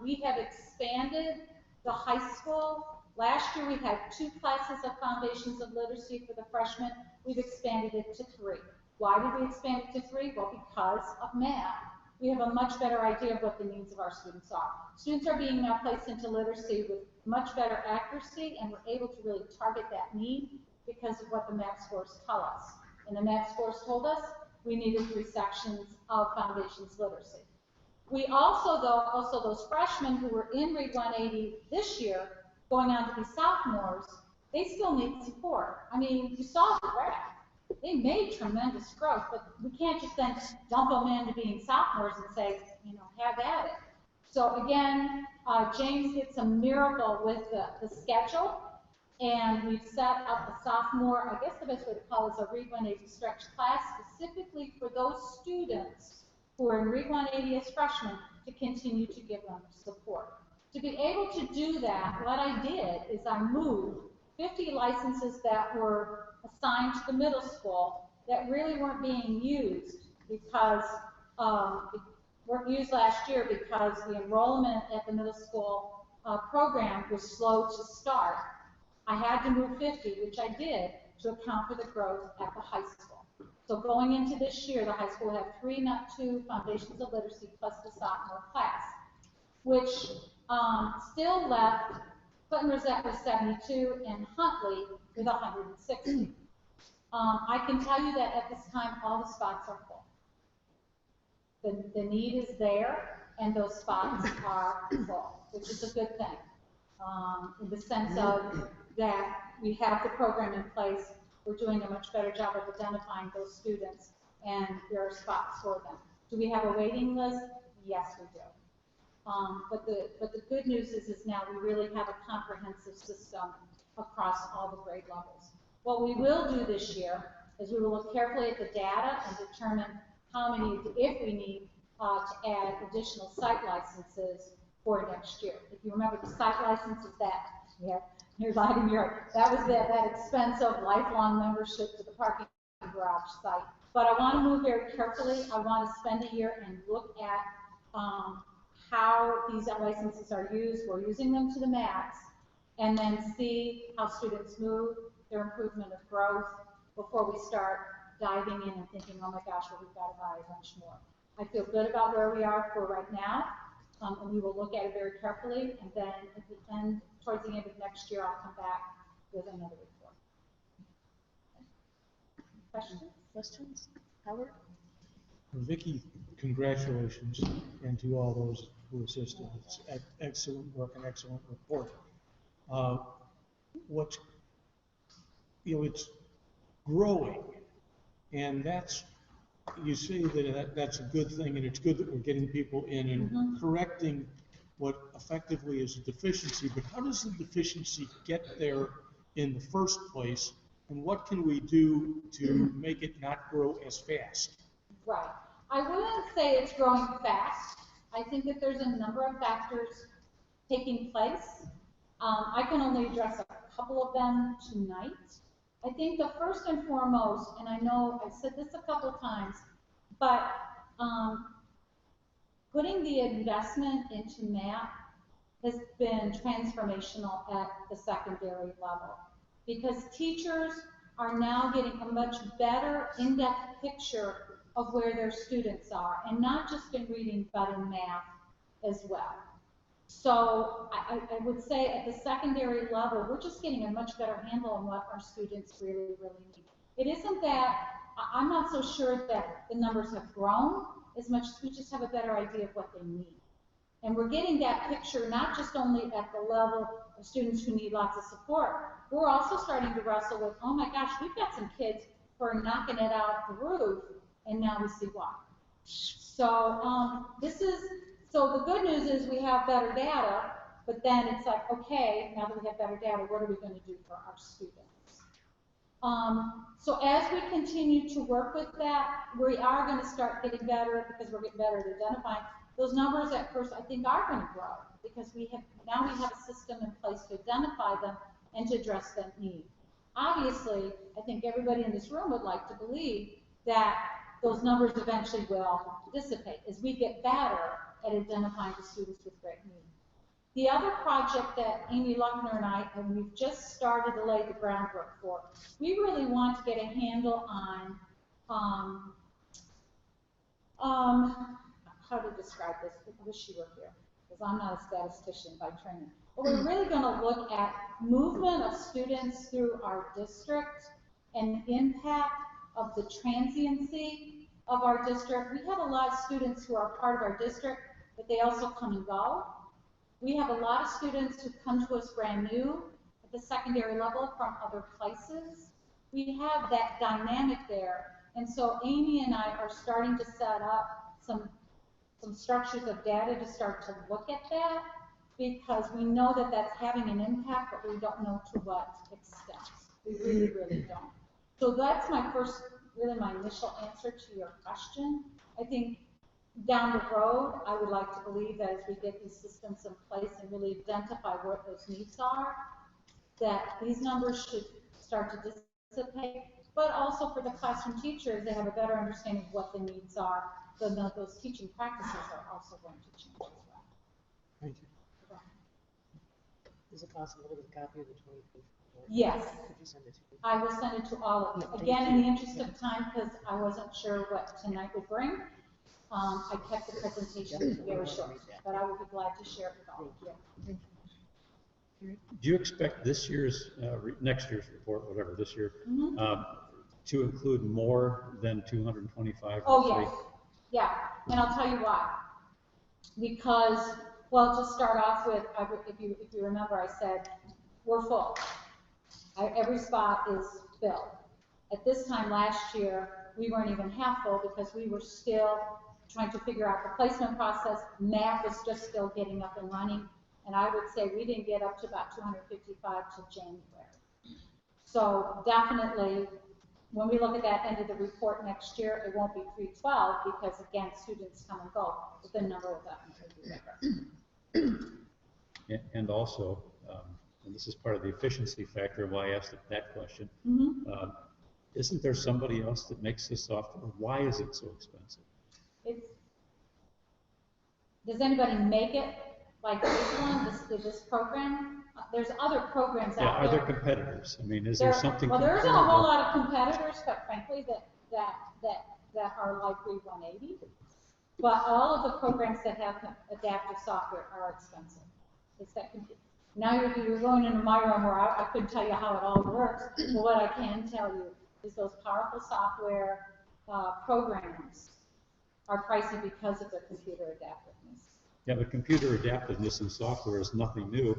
we have expanded the high school. Last year we had 2 classes of Foundations of Literacy for the freshmen. We've expanded it to 3. Why did we expand it to 3? Well, because of math. We have a much better idea of what the needs of our students are. Students are being now placed into literacy with much better accuracy, and we're able to really target that need because of what the math scores tell us. And the math scores told us we needed 3 sections of Foundations Literacy. We also, those freshmen who were in Read 180 this year, going on to be sophomores, they still need support. I mean, you saw the graph. They made tremendous growth, but we can't just then dump them into being sophomores and say, have at it. So again, James did some miracle with the schedule, and we've set up a sophomore, I guess the best way to call it is a Read 180 stretch class, specifically for those students who are in Read 180 as freshmen to continue to give them support. To be able to do that, what I did is I moved 50 licenses that were assigned to the middle school that really weren't being used because weren't used last year because the enrollment at the middle school program was slow to start. I had to move 50, which I did, to account for the growth at the high school. So going into this year, the high school will have 3, not 2, Foundations of Literacy plus the sophomore class, which still left Clinton Rosette with 72 and Huntley with 160. I can tell you that at this time, all the spots are full. The need is there, and those spots are full, which is a good thing, in the sense of that we have the program in place. We're doing a much better job of identifying those students, and there are spots for them. Do we have a waiting list? Yes, we do. But the good news is now we really have a comprehensive system across all the grade levels. What we will do this year is we will look carefully at the data and determine how many, if we need, to add additional site licenses for next year. If you remember, the site licenses that, you're lighting your, that was that expense of lifelong membership to the parking garage site. But I want to move very carefully. I want to spend a year and look at how these licenses are used. We're using them to the max, and then see how students move, their improvement of growth, before we start diving in and thinking, oh my gosh, well, we've got to buy a bunch more. I feel good about where we are for right now, and we will look at it very carefully, and then at the end, towards the end of next year, I'll come back with another report. Questions? Questions? Howard? Vicki, congratulations, and to all those who assisted. It's excellent work and excellent report. It's growing, and that's, you say that's a good thing, and it's good that we're getting people in and correcting what effectively is a deficiency, but how does the deficiency get there in the first place, and what can we do to make it not grow as fast? Right. I wouldn't say it's growing fast. I think that there's a number of factors taking place. I can only address a couple of them tonight. I think the first and foremost, and I know I've said this a couple of times, but putting the investment into math has been transformational at the secondary level, because teachers are now getting a much better in-depth picture of where their students are, and not just in reading, but in math as well. So I would say at the secondary level, we're just getting a much better handle on what our students really, really need. It isn't that, I'm not so sure that the numbers have grown as much as we just have a better idea of what they need. And we're getting that picture not just only at the level of students who need lots of support, we're also starting to wrestle with, oh my gosh, we've got some kids who are knocking it out the roof, and now we see why. So so the good news is we have better data, but then it's like, okay, now that we have better data, what are we going to do for our students? So as we continue to work with that, we are going to start getting better, because we're getting better at identifying. Those numbers at first, I think, are going to grow, because now we have a system in place to identify them and to address that need. Obviously, I think everybody in this room would like to believe that those numbers eventually will dissipate as we get better at identifying the students with great need. The other project that Amy Luckner and I, and we've just started to lay the groundwork for, we really want to get a handle on how to describe this. I wish she were here, because I'm not a statistician by training. But we're really going to look at movement of students through our district and impact of the transiency of our district. We have a lot of students who are part of our district, but they also come and go. We have a lot of students who come to us brand new at the secondary level from other places. We have that dynamic there. And so Amy and I are starting to set up some structures of data to start to look at that, because we know that that's having an impact, but we don't know to what extent. We really, really don't. So that's my initial answer to your question. I think down the road, I would like to believe that as we get these systems in place and really identify what those needs are, that these numbers should start to dissipate, but also for the classroom teachers, they have a better understanding of what the needs are, so that those teaching practices are also going to change as well. Thank you. Is it possible to get a copy of the 25th? Yes. Could you send it to me? I will send it to all of you. Thank Again, you. in the interest of time, because I wasn't sure what tonight would bring, I kept the presentation very short, but I will be glad to share it with all of you. Do you expect this year's, next year's report, whatever, this year, Mhm. to include more than 225? Oh, roughly? yes, yeah, and I'll tell you why. Because, well, to start off with, if you remember, I said, we're full. Every spot is filled. At this time last year, we weren't even half full because we were still trying to figure out the placement process. Math was just still getting up and running. And I would say we didn't get up to about 255 till January. So definitely, when we look at that end of the report next year, it won't be 312 because again, students come and go, but the number will definitely be bigger. And also, and this is part of the efficiency factor why I asked that question, isn't there somebody else that makes this software? Why is it so expensive? Does anybody make it like this one, this program? There's other programs out Are there. there competitors? I mean, is there something Well, there's a comparable? whole lot of competitors, quite frankly, that are like Read 180. But all of the programs that have adaptive software are expensive. It's that now you're going into my realm where I couldn't tell you how it all works. But what I can tell you is those powerful software programs are pricey because of their computer adaptiveness. Yeah, but computer adaptiveness in software is nothing new.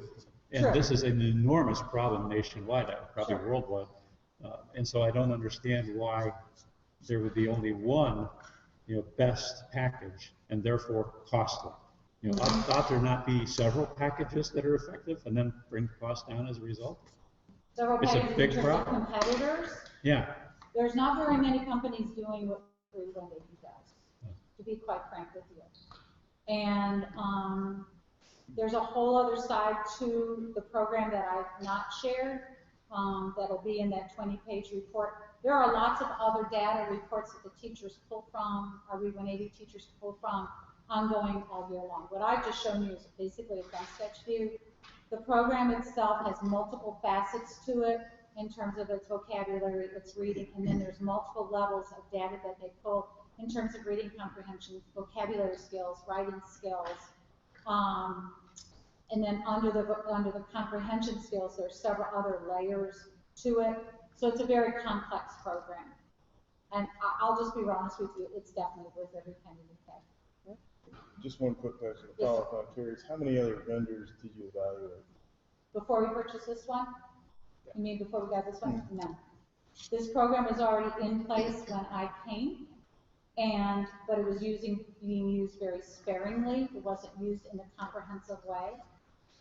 And Sure. this is an enormous problem nationwide, probably Sure. worldwide. And so I don't understand why there would be only one, best package and therefore costly. Ought there not be several packages that are effective and then bring costs down as a result? Several It's a packages big in terms of problem. competitors. Yeah. There's not very many companies doing what Read 180 does, to be quite frank with you. And there's a whole other side to the program that I've not shared that'll be in that 20-page report. There are lots of other data reports that the teachers pull from, our Read 180 teachers pull from, ongoing all year long. What I've just shown you is basically a fun sketch view. The program itself has multiple facets to it in terms of its vocabulary, its reading, and then there's multiple levels of data that they pull in terms of reading comprehension, vocabulary skills, writing skills. And then under the comprehension skills, there's several other layers to it. So it's a very complex program. And I'll just be honest with you, it's definitely worth every penny we pay. Just one quick question to Yes, follow up. I'm curious, how many other vendors did you evaluate? Before we purchased this one? You mean before we got this one? No. This program was already in place when I came, but it was being used very sparingly. It wasn't used in a comprehensive way.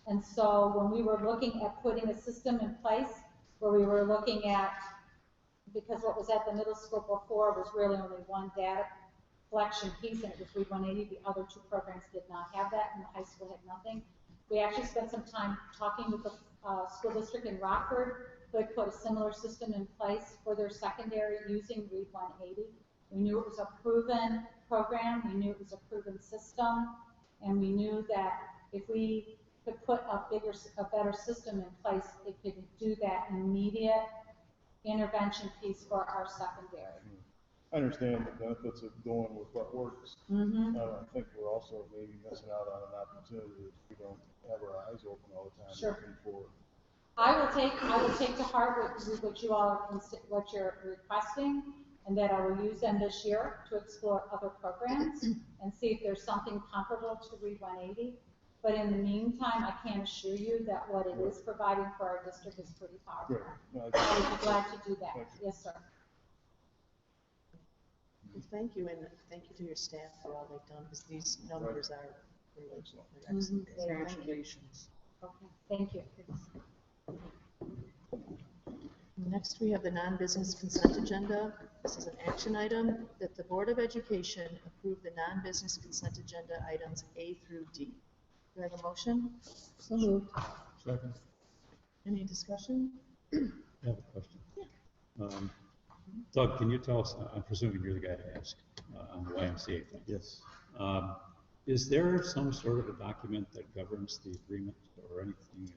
And so when we were looking at putting a system in place where we were looking at, because what was at the middle school before was really only one data collection piece, and it was Read 180. The other two programs did not have that, and the high school had nothing. We actually spent some time talking with the school district in Rockford, who had put a similar system in place for their secondary using Read 180. We knew it was a proven program, we knew it was a proven system, and we knew that if we could put a better system in place, it could do that immediate intervention piece for our secondary. I understand the benefits of going with what works. Mm-hmm. I think we're also maybe missing out on an opportunity if we don't have our eyes open all the time Sure. looking for. I will take to heart what you all are what you're requesting, and that I will use them this year to explore other programs and see if there's something comparable to Read 180. But in the meantime, I can assure you that what it is providing for our district is pretty powerful. Right. I would be glad to do that. Yes, sir. Well, thank you, and thank you to your staff for all they've done, because these numbers are really Mm-hmm. excellent. Congratulations. Okay, thank you. Next, we have the non-business consent agenda. This is an action item that the Board of Education approve the non-business consent agenda items A through D. Do I have a motion? So moved. Second. Any discussion? I have a question. Doug, can you tell us, I'm presuming you're the guy to ask on the YMCA thing. Yes. Is there some sort of a document that governs the agreement or anything?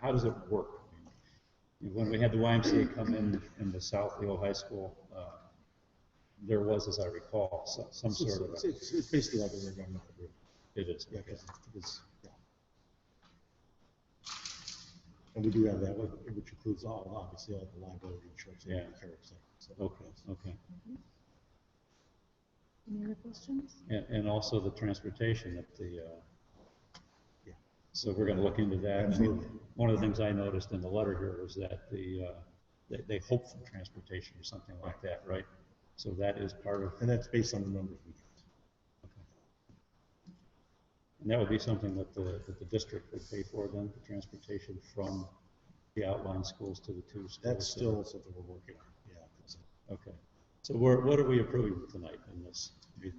How does it work? I mean, when we had the YMCA come in the South, the old high school, there was, as I recall, some sort of a... It's basically like a government agreement. It is. Yeah, Okay. yeah. And we do have that, which includes obviously all the liability insurance. And Yeah. care, so, Okay, okay. Any other questions? And also the transportation that the, Yeah. so we're gonna look into that. I mean, Absolutely. one of the things I noticed in the letter here was that they hope for transportation or something like that, right? So that is part of, And that's based on the numbers we get. okay. And that would be something that the district would pay for then, the transportation from the outlying schools to the two schools? That's still something we're working on, yeah. Okay. So what are we approving tonight in this? I mean,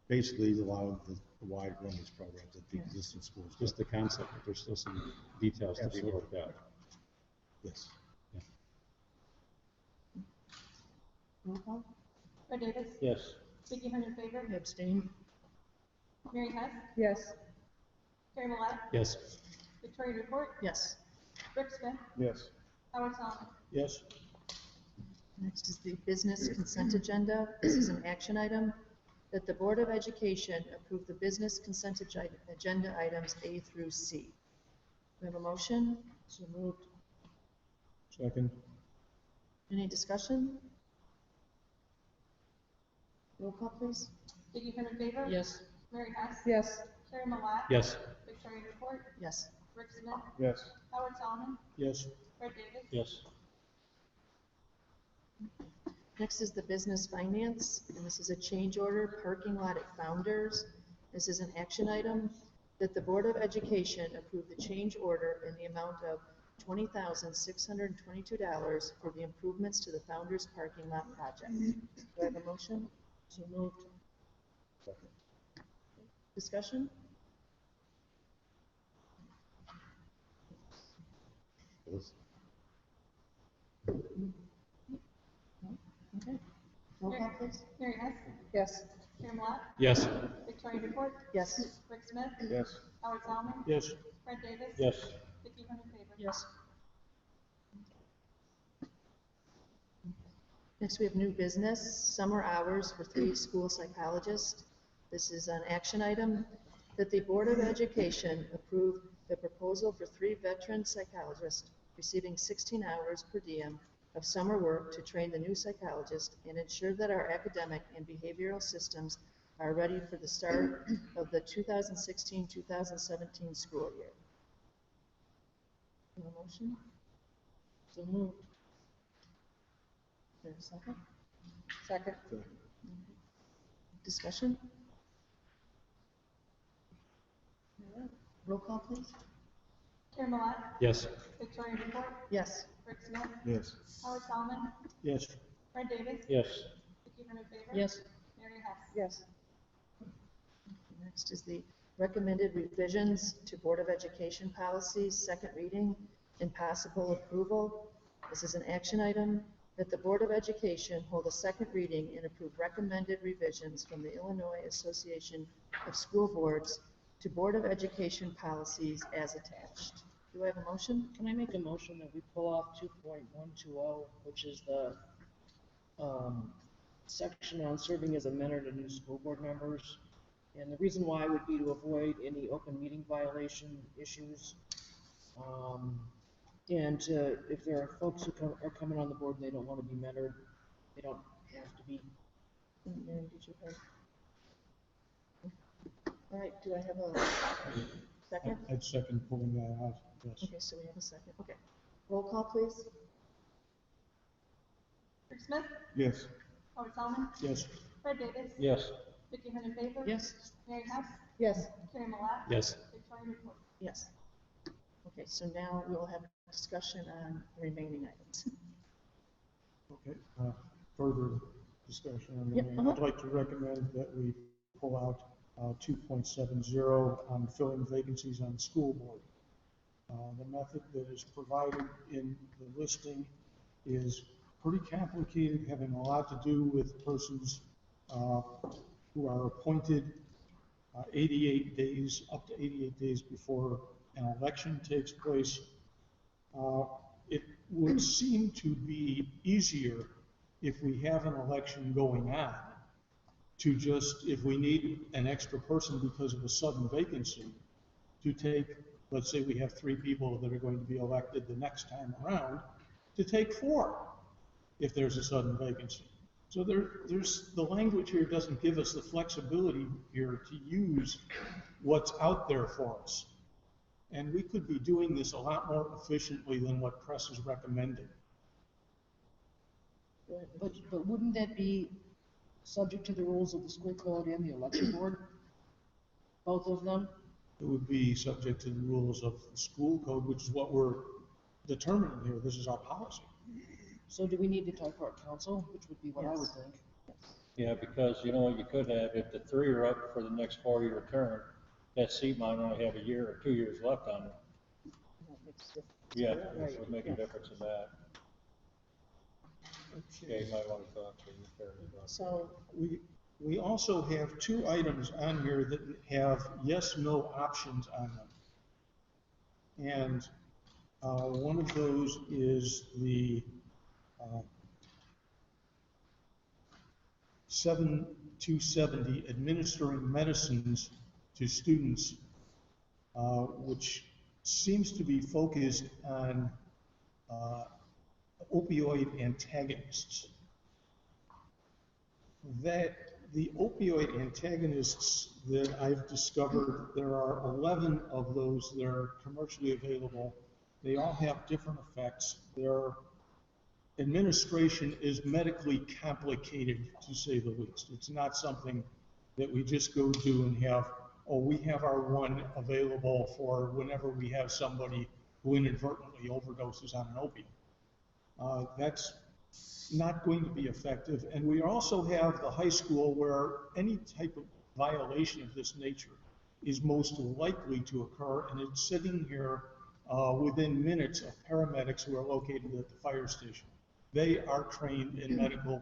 Basically allowing the wide range programs at the existing schools. just the concept, but there's still some details to be Absolutely. worked out. Yes. Roll call? Fred Davis. Yes. Vicky Hunter favor. Abstain? Mary Hess. Yes. Terry Millat. Yes. Victoria Newport. Yes. Rick Smith. Yes. Howard Solomon. Yes. Next is the business consent agenda. This is an action item that the Board of Education approve the business consent agenda items A through C. We have a motion? So moved. Second. Any discussion? Roll call, please. Vicky Hunter favor. Yes. Mary Hess. Yes. Terry Millat. Yes. Victoria Newport. Yes. Rick Smith. Yes. Howard Solomon. Yes. Fred Davis. Yes. Next is the business finance, and this is a change order parking lot at Founders. This is an action item that the Board of Education approve the change order in the amount of $20,622 for the improvements to the Founders parking lot project. Do I have a motion? So moved. Second. Discussion? Yes. Okay. Roll call, please. Mary Hess. Yes. Terry Millat. Yes. Victoria Newport. Yes. Rick Smith. Yes. Howard Solomon. Yes. Fred Davis. Yes. Vicky Hunter favor. Yes. Next, we have new business, summer hours for 3 school psychologists. This is an action item that the Board of Education approve the proposal for 3 veteran psychologists receiving 16 hours per diem of summer work to train the new psychologist and ensure that our academic and behavioral systems are ready for the start of the 2016-2017 school year. Have a motion? So moved. Is there a second? Second. Discussion? All right. Roll call, please. Terry Millat. Yes. Victoria Newport. Yes. Rick Smith. Yes. Howard Solomon. Yes. Fred Davis. Yes. Vicky Hunter favor. Yes. Mary Hess. Yes. Next is the recommended revisions to Board of Education policies, second reading and possible approval. This is an action item that the Board of Education hold a second reading and approve recommended revisions from the Illinois Association of School Boards to Board of Education policies as attached. Do I have a motion? Can I make a motion that we pull off 2.120, which is the section on serving as a mentor to new school board members? And the reason why would be to avoid any open meeting violation issues. And if there are folks who are coming on the board and they don't want to be mentored, they don't have to be. Mary, did you have? All right, do I have a second? I'd second pulling that out, yes. Okay, so we have a second. Okay. Roll call, please. Rick Smith. Yes. Howard Solomon. Yes. Fred Davis. Yes. Vicky Hunter favor. Yes. Mary Hess. Yes. Terry Millat. Yes. Victoria Newport. Yes. Okay, so now we'll have discussion on the remaining items. Okay, further discussion on Yep, that. I'd like to recommend that we pull out 2.70 on filling vacancies on the school board. The method that is provided in the listing is pretty complicated, having a lot to do with persons who are appointed 88 days, up to 88 days before an election takes place. It would seem to be easier if we have an election going on to just, if we need an extra person because of a sudden vacancy, to take, let's say we have 3 people that are going to be elected the next time around, to take 4 if there's a sudden vacancy. So there's the language here doesn't give us the flexibility here to use what's out there for us. And we could be doing this a lot more efficiently than what press is recommending. But wouldn't that be subject to the rules of the school code and the election board? Both of them? It would be subject to the rules of the school code, which is what we're determining here. This is our policy. So do we need to talk to our council, which would be what I would think? Yeah, because, you know, you could have, if the 3 are up for the next 4-year term, that seat might only have 1 year or 2 years left on it. Yeah, Right. it would make a difference in that. Yeah, you might want to talk to the fair. So we also have 2 items on here that have yes/no options on them. And one of those is the 7270 administering medicines to students, which seems to be focused on opioid antagonists. That the opioid antagonists that I've discovered, there are 11 of those that are commercially available. They all have different effects. Their administration is medically complicated, to say the least. It's not something that we just go to and have, oh, we have our one available for whenever we have somebody who inadvertently overdoses on an opiate. That's not going to be effective. And we also have the high school where any type of violation of this nature is most likely to occur, and it's sitting here within minutes of paramedics who are located at the fire station. They are trained in medical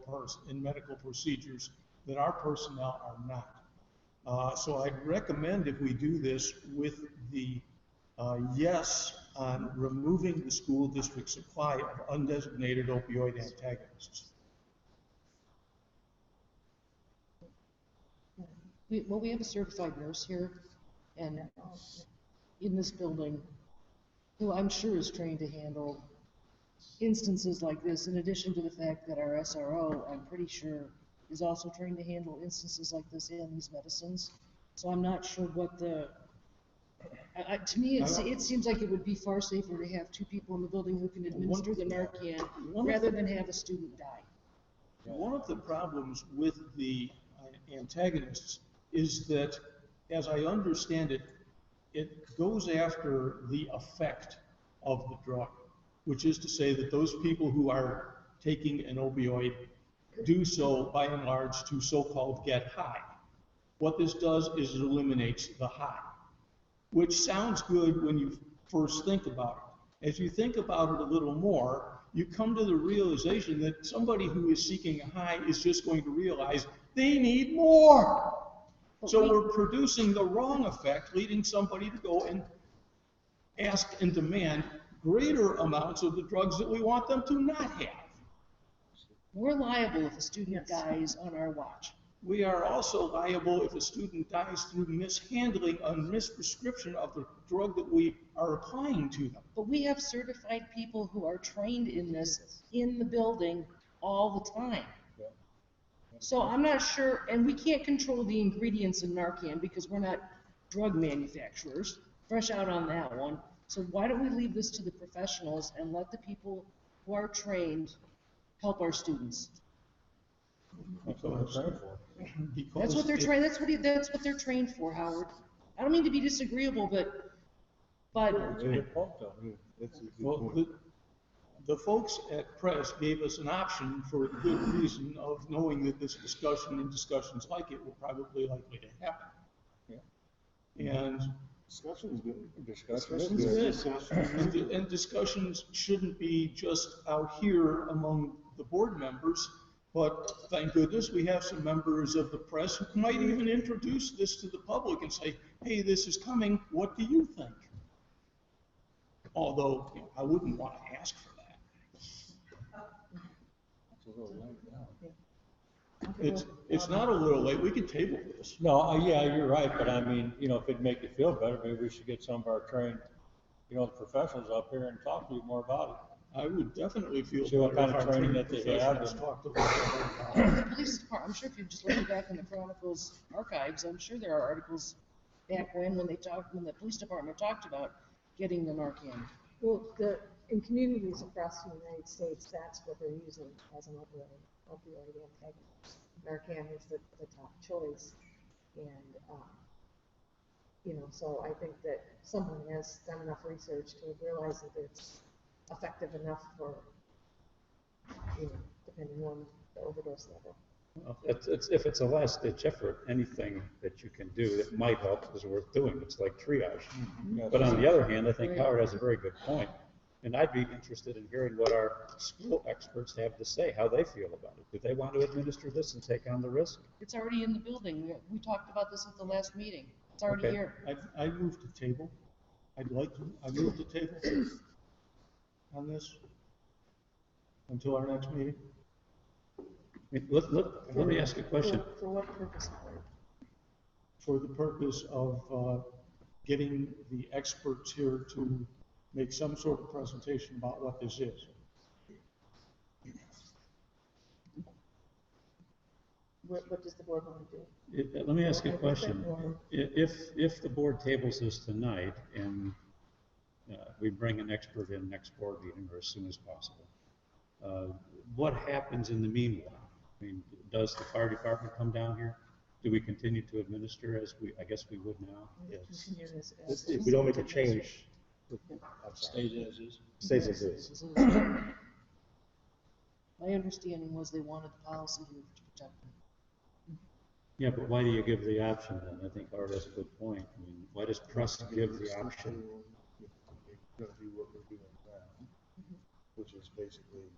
procedures that our personnel are not. So I'd recommend if we do this with the yes on removing the school district supply of undesignated opioid antagonists. We have a certified nurse here, and in this building, who I'm sure is trained to handle instances like this, in addition to the fact that our SRO, I'm pretty sure, is also trained to handle instances like this and these medicines. So I'm not sure what the, to me, it seems like it would be far safer to have 2 people in the building who can administer the Narcan rather than have a student die. One of the problems with the antagonists is that, as I understand it, it goes after the effect of the drug, which is to say that those people who are taking an opioid do so, by and large, to so-called get high. What this does is it eliminates the high, which sounds good when you first think about it. As you think about it a little more, you come to the realization that somebody who is seeking a high is just going to realize they need more. So we're producing the wrong effect, leading somebody to go and ask and demand greater amounts of the drugs that we want them to not have. We're liable if a student dies on our watch. We are also liable if a student dies through mishandling or misprescription of the drug that we are applying to them. But we have certified people who are trained in this in the building all the time. So I'm not sure, and we can't control the ingredients in Narcan because we're not drug manufacturers. Fresh out on that one. So why don't we leave this to the professionals and let the people who are trained help our students? That's what they're trained for. That's what they're trained. That's what they're trained for, Howard. I don't mean to be disagreeable, but well, the folks at Press gave us an option for a good reason of knowing that this discussion and discussions like it will probably likely to happen. Yeah. And Discussion is good. Discussion's good. And discussions shouldn't be just out here among the board members, but thank goodness we have some members of the press who might even introduce this to the public and say, hey, this is coming, what do you think? Although, you know, I wouldn't want to ask for that. It's not a little late, we could table this. No, yeah, you're right, but I mean, you know, if it'd make you feel better, maybe we should get some of our trained, you know, professionals up here and talk to you more about I would definitely feel See what better kind if of our training trained that they have professionals and- talked a little bit about it. The police department, I'm sure if you just look back in the Chronicles archives, I'm sure there are articles back when the police department talked about getting the Narcan. Well, in communities across the United States, that's what they're using as an opioid antagonist. Narcan is the top choice. And, you know, so I think that someone has done enough research to realize that it's effective enough for, you know, depending on the overdose level. Well, if it's a last ditch effort, anything that you can do that might help is worth doing. It's like triage. But on the other hand, I think Howard has a very good point. And I'd be interested in hearing what our school experts have to say, how they feel about it. Do they want to administer this and take on the risk? It's already in the building. We talked about this at the last meeting. It's already Okay. here. I moved to table. I moved to table on this until our next meeting. I mean, let me ask you a question. For what purpose? For the purpose of getting the experts here to make some sort of presentation about what this is. What does the board want to do? Let me ask you a question. If the board tables this tonight and we bring an expert in next board meeting or as soon as possible, what happens in the meanwhile? I mean, does the fire department come down here? Do we continue to administer as I guess we would now? Yes. If we don't make a change, Stays as is. stays as is. My understanding was they wanted the policy here to protect them. Yeah, but why do you give the option then? I think Art has a good point. I mean, why does press give the option? We're gonna do what we're doing now, which is basically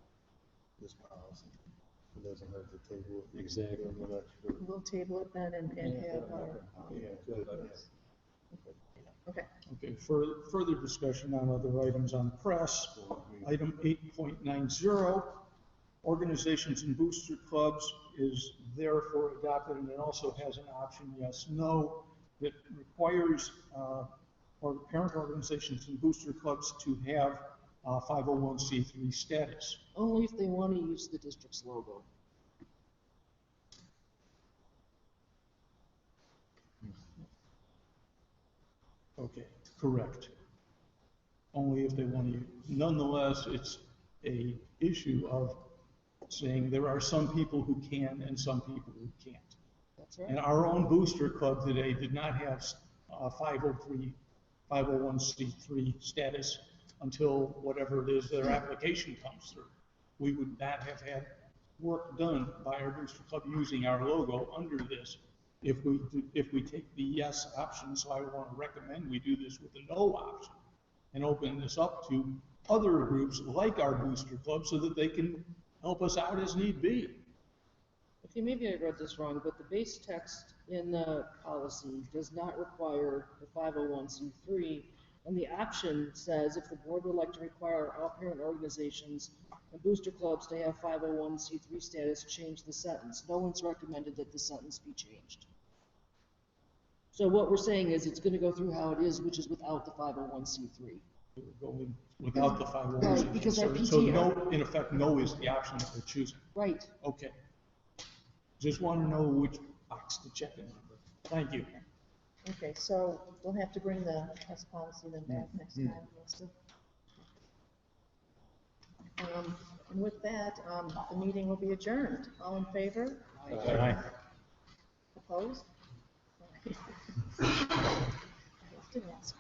this policy. It doesn't hurt to table it. Exactly. We'll table it then and have our, Yeah, good. okay. Okay, further discussion on other items on press. Item 8.90, organizations and booster clubs is therefore adopted, and it also has an option, yes, no, that requires or parent organizations and booster clubs to have 501c3 status. Only if they want to use the district's logo. Okay, correct. Only if they want to. Nonetheless, it's a issue of saying there are some people who can and some people who can't. That's right. And our own booster club today did not have 501c3 status until whatever it is their application comes through. We would not have had work done by our booster club using our logo under this if we take the yes option. So I want to recommend we do this with the no option and open this up to other groups like our booster club so that they can help us out as need be. Okay, maybe I read this wrong, but the base text in the policy does not require the 501c3, and the option says if the board would like to require all parent organizations and booster clubs to have 501c3 status, change the sentence. No one's recommended that the sentence be changed. So what we're saying is it's going to go through how it is, which is without the 501c3. We're going without the 501c3. Right, because our So PTA no, in effect, no is the option that we're choosing. Right. Okay. Just want to know which box to check in. Thank you. Okay, so we'll have to bring the press policy then back next time, Melissa. And with that, the meeting will be adjourned. All in favor? Aye. Opposed? I have to ask.